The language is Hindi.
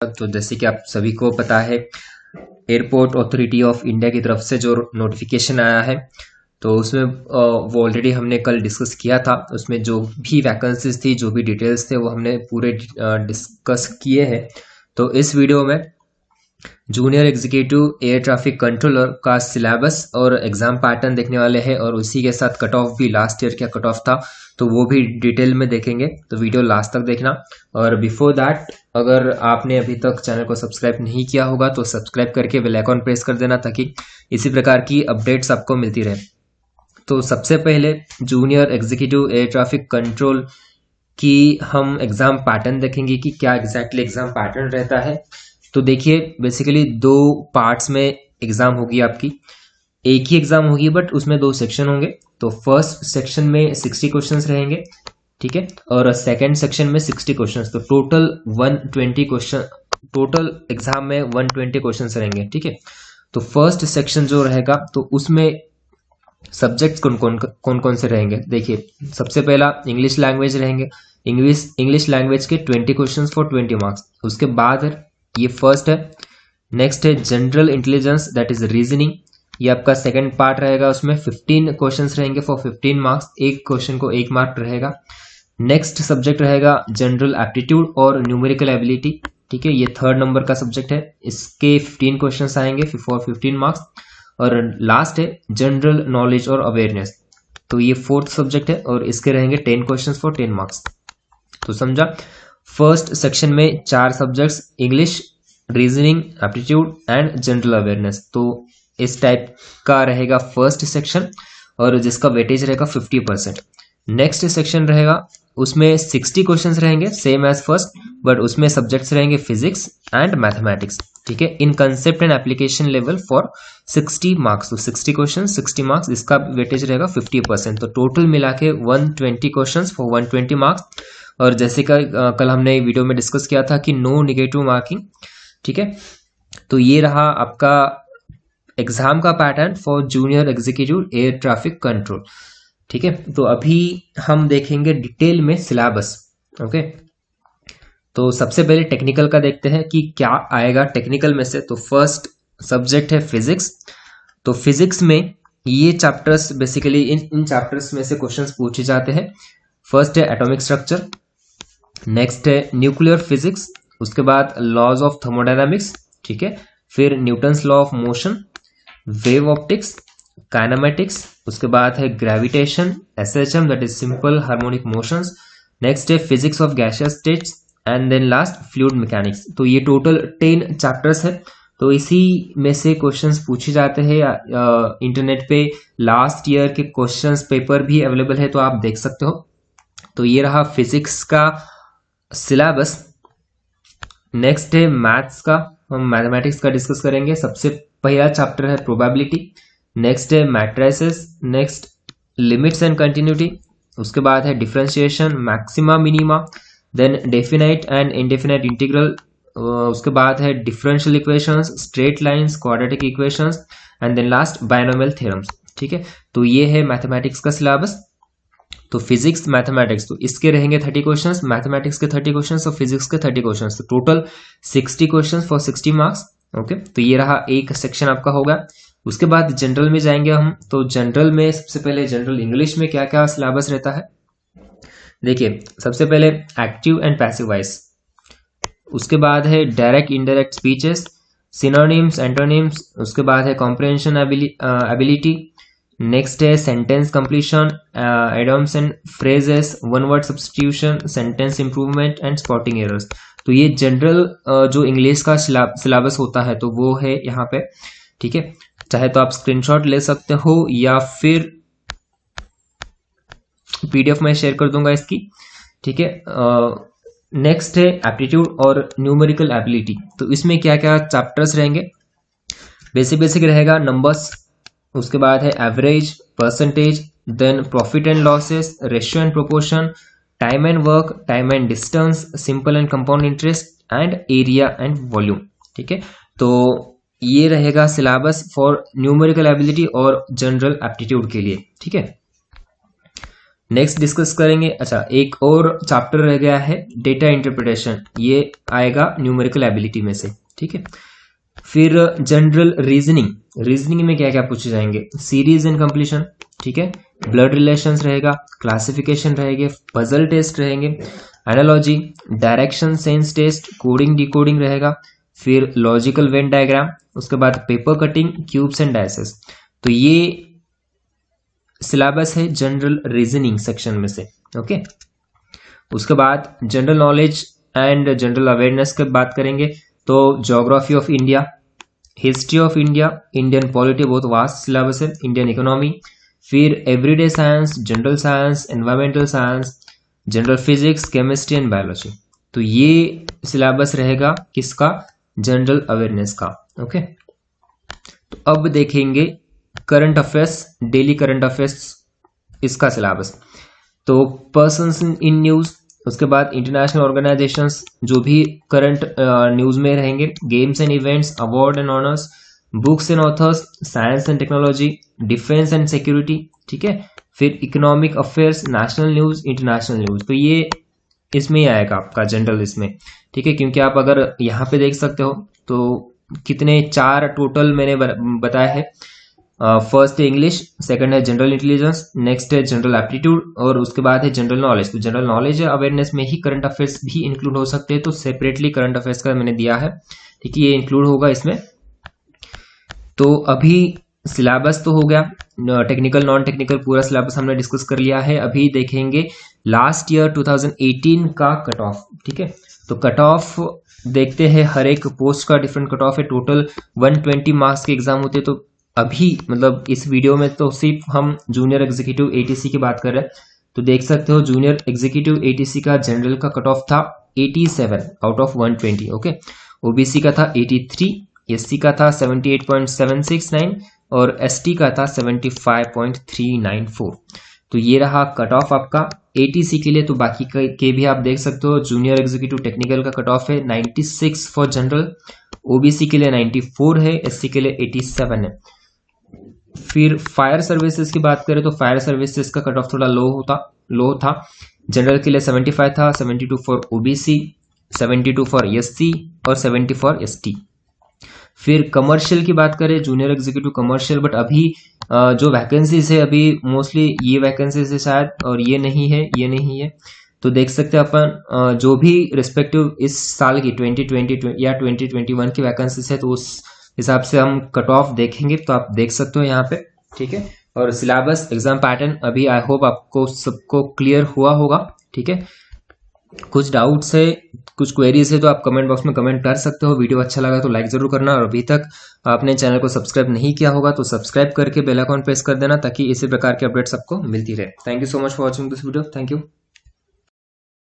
तो जैसे कि आप सभी को पता है, एयरपोर्ट अथॉरिटी ऑफ इंडिया की तरफ से जो नोटिफिकेशन आया है, तो उसमें वो ऑलरेडी हमने कल डिस्कस किया था। उसमें जो भी वैकेंसीज थी, जो भी डिटेल्स थे, वो हमने पूरे डिस्कस किए हैं। तो इस वीडियो में junior executive air traffic controller का सिलेबस और एग्जाम पैटर्न देखने वाले हैं, और उसी के साथ कट ऑफ भी, लास्ट ईयर क्या कट ऑफ था तो वो भी डिटेल में देखेंगे। तो वीडियो लास्ट तक देखना। और बिफोर दैट, अगर आपने अभी तक चैनल को सब्सक्राइब नहीं किया होगा तो सब्सक्राइब करके बेल आइकॉन प्रेस कर देना, ताकि इसी प्रकार की अपडेट्स आपको मिलती रहे। तो सबसे पहले junior executive air traffic control की हम एग्जाम पैटर्न देखेंगे कि क्या एग्जैक्टली एग्जाम पैटर्न रहता है। तो देखिए, बेसिकली दो पार्ट्स में एग्जाम होगी आपकी। एक ही एग्जाम होगी बट उसमें दो सेक्शन होंगे। तो फर्स्ट सेक्शन में 60 क्वेश्चंस रहेंगे, ठीक है, और सेकंड सेक्शन में 60 क्वेश्चंस। तो टोटल 120 क्वेश्चन, टोटल एग्जाम में 120 क्वेश्चंस रहेंगे, ठीक है। तो फर्स्ट सेक्शन जो रहेगा, तो उसमें सब्जेक्ट्स कौन कौन से रहेंगे। देखिए, सबसे पहला इंग्लिश लैंग्वेज रहेंगे। इंग्लिश लैंग्वेज के 20 क्वेश्चंस फॉर 20 मार्क्स। उसके बाद ये फर्स्ट है। नेक्स्ट है general intelligence, that is reasoning. ये आपका सेकंड पार्ट रहेगा। उसमें 15 क्वेश्चंस रहेंगे फॉर 15 मार्क्स। एक क्वेश्चन को 1 मार्क रहेगा। नेक्स्ट सब्जेक्ट रहेगा जनरल एप्टीट्यूड और न्यूमेरिकल एबिलिटी, ठीक है। ये थर्ड नंबर का सब्जेक्ट है। इसके 15 क्वेश्चंस आएंगे फॉर 15 मार्क्स। और लास्ट है जनरल नॉलेज और अवेयरनेस, तो ये फोर्थ सब्जेक्ट है, और इसके रहेंगे 10 क्वेश्चंस फॉर 10 मार्क्स। तो समझा, फर्स्ट सेक्शन में 4 subjects, English, reasoning, aptitude and general awareness. तो इस टाइप का रहेगा फर्स्ट सेक्शन, और जिसका वेटेज रहेगा 50%। नेक्स्ट सेक्शन रहेगा, उसमें 60 क्वेश्चंस रहेंगे, सेम एज फर्स्ट, बट उसमें सब्जेक्ट्स रहेंगे फिजिक्स एंड मैथमेटिक्स, ठीक है, in concept and application level for 60 marks. तो 60 क्वेश्चन 60 मार्क्स, इसका वेटेज रहेगा 50%। तो टोटल मिला के 120 क्वेश्चन फॉर 120 मार्क्स। और जैसे कल हमने वीडियो में डिस्कस किया था कि नो नेगेटिव मार्किंग, ठीक है। तो ये रहा आपका एग्जाम का pattern for junior executive air traffic control, ठीक है। तो अभी हम देखेंगे डिटेल में सिलेबस, ओके। तो सबसे पहले टेक्निकल का देखते हैं कि क्या आएगा टेक्निकल में से। तो फर्स्ट सब्जेक्ट है फिजिक्स। तो फिजिक्स में ये चैप्टर्स, बेसिकली इन चैप्टर्स में से क्वेश्चंस पूछे जाते हैं। फर्स्ट है एटॉमिक स्ट्रक्चर, नेक्स्ट है न्यूक्लियर फिजिक्स, उसके बाद लॉज ऑफ थर्मोडायनामिक्स, ठीक है, फिर Newton's law of motion, wave optics, kinematics, उसके बाद है gravitation, SHM, that is simple harmonic motions. Next है physics of gaseous states, and then last fluid mechanics. तो ये टोटल 10 चैप्टर्स है। तो इसी में से क्वेश्चंस पूछे जाते हैं। इंटरनेट पे लास्ट ईयर के क्वेश्चंस पेपर भी अवेलेबल है, तो आप देख सकते हो। तो ये रहा फिजिक्स का सिलेबस। नेक्स्ट है मैथ्स का, हम मैथमेटिक्स का डिस्कस करेंगे। सबसे पहला चैप्टर है प्रोबेबिलिटी, नेक्स्ट है matrices, next limits and continuity, उसके बाद है differentiation, maxima minima, then definite and indefinite integral, उसके बाद है differential equations, straight lines, quadratic equations, and then last binomial theorems, ठीक है। तो ये है मैथमेटिक्स का सिलेबस। तो फिजिक्स मैथमेटिक्स, तो इसके रहेंगे 30 क्वेश्चंस, मैथमेटिक्स के 30 क्वेश्चंस और फिजिक्स के 30 क्वेश्चंस। तो total 60 questions for 60 marks, okay. तो ये रहा एक सेक्शन आपका होगा। उसके बाद जनरल में जाएंगे हम। तो जनरल में सबसे पहले जनरल इंग्लिश में क्या क्या सिलेबस रहता है। देखिए, सबसे पहले एक्टिव एंड पैसिव वॉइस, उसके बाद है direct indirect speeches, synonyms, antonyms, उसके बाद है कॉम्प्रिहेंशन एबिलिटी, नेक्स्ट है sentence completion, idioms and phrases, one word substitution, sentence improvement and spotting errors. तो ये जनरल जो इंग्लिश का सिलेबस होता है, तो वो है यहाँ पे, ठीक है। चाहे तो आप स्क्रीनशॉट ले सकते हो या फिर पीडीएफ में शेयर कर दूंगा इसकी, ठीक है। नेक्स्ट है एप्टीट्यूड और न्यूमेरिकल एबिलिटी। तो इसमें क्या क्या चैप्टर्स रहेंगे। बेसिक रहेगा नंबर्स, उसके बाद है average, percentage, then profit and losses, ratio and proportion, time and work, time and distance, simple and compound interest and area and volume, ठीक है। तो ये रहेगा सिलेबस फॉर न्यूमेरिकल एबिलिटी और जनरल एप्टीट्यूड के लिए, ठीक है। नेक्स्ट डिस्कस करेंगे। अच्छा, एक और चैप्टर रह गया है डेटा इंटरप्रिटेशन, ये आएगा न्यूमेरिकल एबिलिटी में से, ठीक है। फिर जनरल रीजनिंग में क्या क्या पूछे जाएंगे, सीरीज एंड कंप्लीशन, ठीक है, ब्लड रिलेशंस रहेगा, क्लासिफिकेशन रहेंगे, पजल टेस्ट रहेंगे, analogy, direction sense test, coding decoding रहेगा, फिर लॉजिकल वेन डायग्राम, उसके बाद paper cutting, cubes and dices. तो ये सिलेबस है जनरल रीजनिंग सेक्शन में से, ओके। उसके बाद general knowledge and general awareness की बात करेंगे तो geography of India, history of India, Indian polity, बहुत वास्ट सिलेबस है, इंडियन इकोनॉमी, फिर everyday science, general science, environmental science, general physics, chemistry and biology. तो ये सिलेबस रहेगा किसका, जनरल अवेयरनेस का, ओके। तो अब देखेंगे current affairs, daily current affairs, इसका सिलेबस। तो पर्सन्स इन न्यूज, उसके बाद इंटरनेशनल ऑर्गेनाइजेशंस जो भी करंट न्यूज में रहेंगे, games and events, award and honours, books and authors, science and technology, defence and security, ठीक है। फिर economic affairs, national news, international news. तो ये इसमें ही आएगा आपका जनरल इसमें, ठीक है। क्योंकि आप अगर यहाँ पे देख सकते हो तो कितने 4 टोटल मैंने बताया है। फर्स्ट है इंग्लिश, सेकंड है जनरल इंटेलिजेंस, नेक्स्ट है जनरल एप्टीट्यूड, और उसके बाद है जनरल नॉलेज। तो जनरल नॉलेज अवेयरनेस में ही करंट अफेयर्स भी इंक्लूड हो सकते हैं, तो सेपरेटली करंट अफेयर्स का मैंने दिया है, ठीक है, ये इंक्लूड होगा इसमें। तो अभी सिलेबस तो हो गया, टेक्निकल नॉन टेक्निकल पूरा सिलेबस हमने डिस्कस कर लिया है। अभी देखेंगे लास्ट ईयर 2018 का कट ऑफ, ठीक है। तो कट ऑफ देखते हैं, हर एक पोस्ट का डिफरेंट कट ऑफ है। टोटल 120 मार्क्स के एग्जाम होते, तो अभी मतलब इस वीडियो में तो सिर्फ हम जूनियर एग्जीक्यूटिव एटीसी की बात कर रहे हैं। तो देख सकते हो जूनियर एग्जीक्यूटिव एटीसी का जनरल का कट ऑफ था 87 आउट ऑफ 120, ओके। ओबीसी का था 83, एससी का था 78.769 और एसटी का था 75.394। तो ये रहा कट ऑफ आपका एटीसी के लिए। तो बाकी के भी आप देख सकते हो, जूनियर एग्जीक्यूटिव टेक्निकल का कट ऑफ है 96 फॉर जनरल, ओबीसी के लिए 94 है, एससी के लिए 87 है। फिर फायर सर्विसेज की बात करें तो फायर सर्विसेज का कट ऑफ थोड़ा लो था। जनरल के लिए 75 था, 72 फॉर ओबीसी, 72 फॉर एससी और 70 फॉर एसटी। फिर कमर्शियल की बात करें, जूनियर एग्जीक्यूटिव कमर्शियल, बट अभी जो वैकेंसीज है अभी मोस्टली ये वैकेंसीज है शायद, और ये नहीं है। तो देख सकते हैं अपन जो भी रिस्पेक्टिव इस साल की 2020 या 2021 की वैकेंसीज है, तो उस हिसाब से हम कट ऑफ देखेंगे। तो आप देख सकते हो यहाँ पे, ठीक है। और सिलेबस, एग्जाम पैटर्न अभी आई होप आपको सबको क्लियर हुआ होगा, ठीक है। कुछ डाउट्स है, कुछ क्वेरीज है तो आप कमेंट बॉक्स में कमेंट कर सकते हो। वीडियो अच्छा लगा तो लाइक जरूर करना, और अभी तक आपने चैनल को सब्सक्राइब नहीं किया होगा तो सब्सक्राइब करके बेल आइकन प्रेस कर देना, ताकि इसी प्रकार के अपडेट्स आपको मिलती रहे। Thank you so much for watching this video, thank you.